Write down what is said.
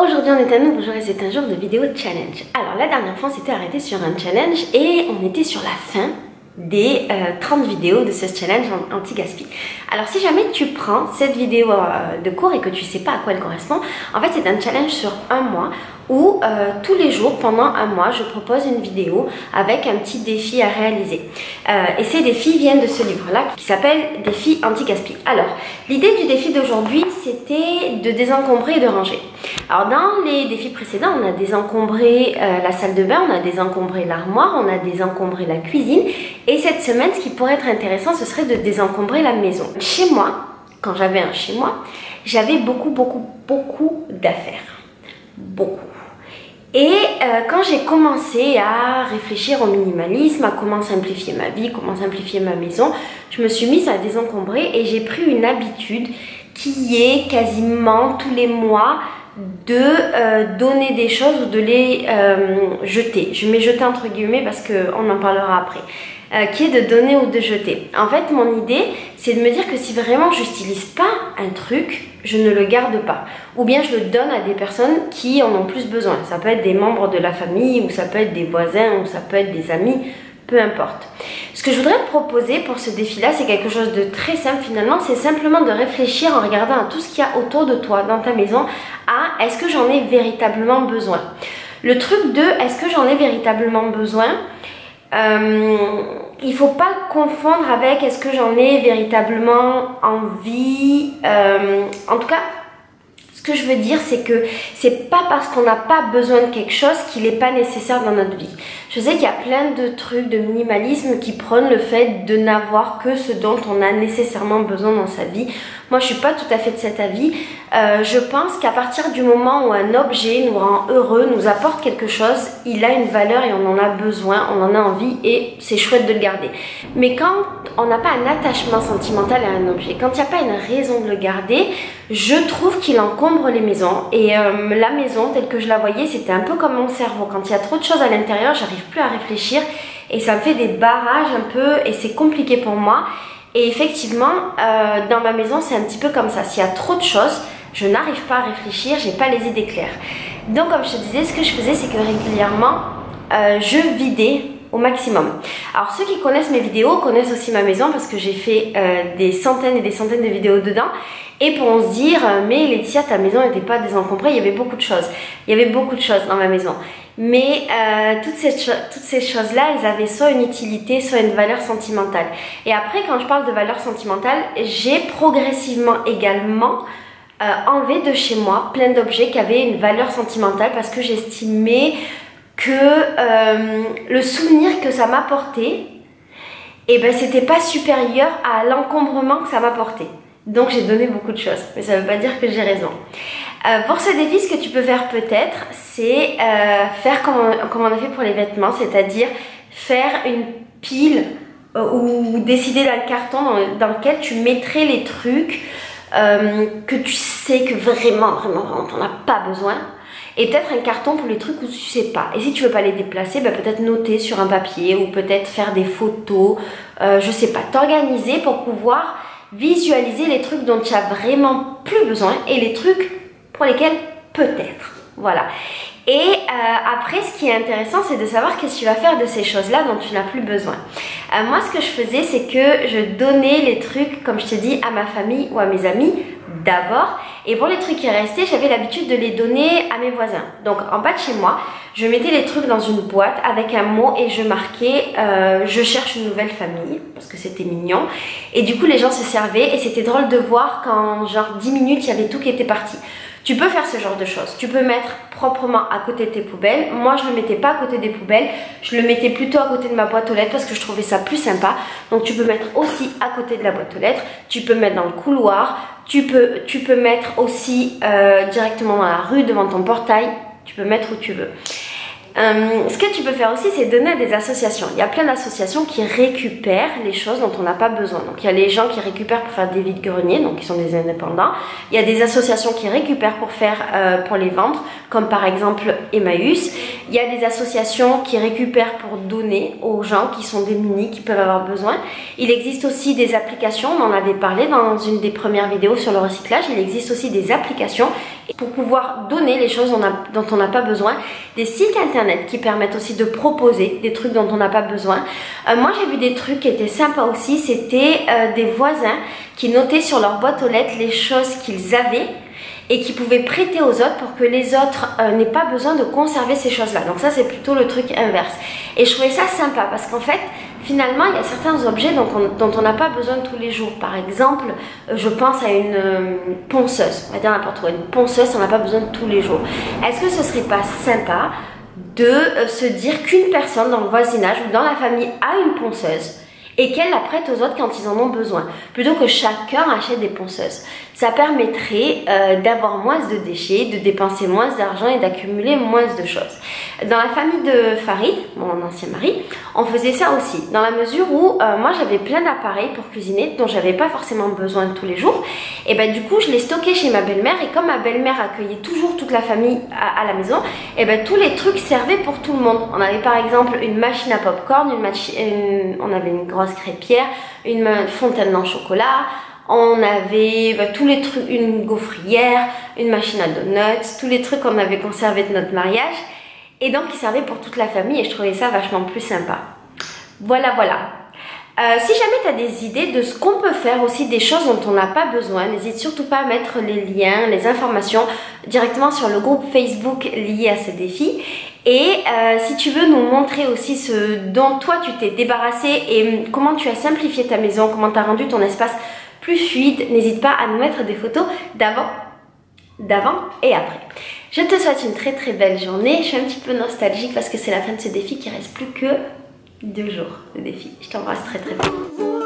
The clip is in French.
Aujourd'hui on est à nouveau jour et c'est un jour de vidéo challenge. Alors la dernière fois on s'était arrêté sur un challenge et on était sur la fin des 30 vidéos de ce challenge anti-gaspi. Alors si jamais tu prends cette vidéo de cours et que tu sais pas à quoi elle correspond, en fait c'est un challenge sur un mois où tous les jours pendant un mois je propose une vidéo avec un petit défi à réaliser. Et ces défis viennent de ce livre-là qui s'appelle Défi anti-gaspi. Alors l'idée du défi d'aujourd'hui c'était de désencombrer et de ranger. Alors dans les défis précédents on a désencombré la salle de bain, on a désencombré l'armoire, on a désencombré la cuisine. Et cette semaine, ce qui pourrait être intéressant, ce serait de désencombrer la maison. Chez moi, quand j'avais un chez moi, j'avais beaucoup d'affaires. Beaucoup. Et quand j'ai commencé à réfléchir au minimalisme, à comment simplifier ma vie, comment simplifier ma maison, je me suis mise à désencombrer et j'ai pris une habitude qui est quasiment tous les mois de donner des choses ou de les jeter. Je mets jeter entre guillemets parce qu'on en parlera après. Qui est de donner ou de jeter. En fait, mon idée, c'est de me dire que si vraiment je n'utilise pas un truc, je ne le garde pas. Ou bien je le donne à des personnes qui en ont plus besoin. Ça peut être des membres de la famille, ou ça peut être des voisins, ou ça peut être des amis, peu importe. Ce que je voudrais te proposer pour ce défi-là, c'est quelque chose de très simple finalement. C'est simplement de réfléchir en regardant à tout ce qu'il y a autour de toi, dans ta maison, à est-ce que j'en ai véritablement besoin. Le truc de est-ce que j'en ai véritablement besoin, il faut pas le confondre avec est-ce que j'en ai véritablement envie. En tout cas, ce que je veux dire, c'est que c'est pas parce qu'on n'a pas besoin de quelque chose qu'il n'est pas nécessaire dans notre vie. Je sais qu'il y a plein de trucs de minimalisme qui prônent le fait de n'avoir que ce dont on a nécessairement besoin dans sa vie. Moi, je suis pas tout à fait de cet avis. Je pense qu'à partir du moment où un objet nous rend heureux, nous apporte quelque chose, il a une valeur et on en a besoin, on en a envie et c'est chouette de le garder. Mais quand on n'a pas un attachement sentimental à un objet, quand il n'y a pas une raison de le garder, je trouve qu'il encombre les maisons. Et la maison, telle que je la voyais, c'était un peu comme mon cerveau. Quand il y a trop de choses à l'intérieur, j'arrive plus à réfléchir et ça me fait des barrages un peu et c'est compliqué pour moi. Et effectivement, dans ma maison, c'est un petit peu comme ça. S'il y a trop de choses, je n'arrive pas à réfléchir, j'ai pas les idées claires. Donc, comme je te disais, ce que je faisais, c'est que régulièrement, je vidais au maximum. Alors, ceux qui connaissent mes vidéos connaissent aussi ma maison parce que j'ai fait des centaines et des centaines de vidéos dedans. Et pour se dire, mais Laetitia, ta maison n'était pas désencombrée, il y avait beaucoup de choses. Il y avait beaucoup de choses dans ma maison. Mais toutes ces choses-là, elles avaient soit une utilité, soit une valeur sentimentale. Et après, quand je parle de valeur sentimentale, j'ai progressivement également enlevé de chez moi plein d'objets qui avaient une valeur sentimentale parce que j'estimais que le souvenir que ça m'apportait, eh ben, c'était pas supérieur à l'encombrement que ça m'apportait. Donc j'ai donné beaucoup de choses, mais ça ne veut pas dire que j'ai raison. Pour ce défi, ce que tu peux faire peut-être, c'est faire comme on a fait pour les vêtements, c'est-à-dire faire une pile ou décider d'un carton dans lequel tu mettrais les trucs que tu sais que vraiment t'en as pas besoin. Et peut-être un carton pour les trucs où tu sais pas. Et si tu veux pas les déplacer, bah peut-être noter sur un papier ou peut-être faire des photos, je sais pas, t'organiser pour pouvoir visualiser les trucs dont tu as vraiment plus besoin et les trucs pour lesquels peut-être. Voilà. Et après, ce qui est intéressant, c'est de savoir qu'est-ce que tu vas faire de ces choses-là dont tu n'as plus besoin. Moi, ce que je faisais, c'est que je donnais les trucs, comme je te dis, à ma famille ou à mes amis d'abord. Et pour les trucs qui restaient, j'avais l'habitude de les donner à mes voisins. Donc, en bas de chez moi, je mettais les trucs dans une boîte avec un mot et je marquais je cherche une nouvelle famille parce que c'était mignon. Et du coup, les gens se servaient et c'était drôle de voir qu'en genre 10 minutes, il y avait tout qui était parti. Tu peux faire ce genre de choses. Tu peux mettre proprement à côté de tes poubelles. Moi, je ne le mettais pas à côté des poubelles. Je le mettais plutôt à côté de ma boîte aux lettres parce que je trouvais ça plus sympa. Donc, tu peux mettre aussi à côté de la boîte aux lettres. Tu peux mettre dans le couloir. Tu peux mettre aussi directement dans la rue, devant ton portail. Tu peux mettre où tu veux. Ce que tu peux faire aussi, c'est donner à des associations. Il y a plein d'associations qui récupèrent les choses dont on n'a pas besoin. Donc il y a les gens qui récupèrent pour faire des vides-greniers, donc ils sont des indépendants. Il y a des associations qui récupèrent pour les vendre, comme par exemple Emmaüs. Il y a des associations qui récupèrent pour donner aux gens qui sont démunis, qui peuvent avoir besoin. Il existe aussi des applications, on en avait parlé dans une des premières vidéos sur le recyclage. Il existe aussi des applications pour pouvoir donner les choses dont on n'a pas besoin, des sites internet qui permettent aussi de proposer des trucs dont on n'a pas besoin. Moi j'ai vu des trucs qui étaient sympas aussi, c'était des voisins qui notaient sur leur boîte aux lettres les choses qu'ils avaient et qui pouvaient prêter aux autres pour que les autres n'aient pas besoin de conserver ces choses-là. Donc ça c'est plutôt le truc inverse. Et je trouvais ça sympa parce qu'en fait, finalement, il y a certains objets dont on n'a pas besoin tous les jours. Par exemple, je pense à une ponceuse, on va dire n'importe quoi, une ponceuse, on n'a pas besoin de tous les jours. Est-ce que ce serait pas sympa de se dire qu'une personne dans le voisinage ou dans la famille a une ponceuse et qu'elle la prête aux autres quand ils en ont besoin, plutôt que chacun achète des ponceuses? Ça permettrait d'avoir moins de déchets, de dépenser moins d'argent et d'accumuler moins de choses. Dans la famille de Farid, mon ancien mari, on faisait ça aussi, dans la mesure où moi j'avais plein d'appareils pour cuisiner dont j'avais pas forcément besoin tous les jours, et ben du coup je les stockais chez ma belle-mère, et comme ma belle-mère accueillait toujours toute la famille à la maison, et ben tous les trucs servaient pour tout le monde. On avait par exemple une machine à popcorn, on avait une grosse crêpière, une fontaine en chocolat, on avait tous les trucs, une gaufrière, une machine à donuts, tous les trucs qu'on avait conservés de notre mariage, et donc ils servaient pour toute la famille, et je trouvais ça vachement plus sympa. Voilà. Si jamais tu as des idées de ce qu'on peut faire aussi, des choses dont on n'a pas besoin, n'hésite surtout pas à mettre les liens, les informations directement sur le groupe Facebook lié à ce défi. Et si tu veux nous montrer aussi ce dont toi tu t'es débarrassé et comment tu as simplifié ta maison, comment tu as rendu ton espace plus fluide, n'hésite pas à nous mettre des photos d'avant et après. Je te souhaite une très très belle journée. Je suis un petit peu nostalgique parce que c'est la fin de ce défi, qui reste plus que 2 jours de défi. Je t'embrasse très très fort.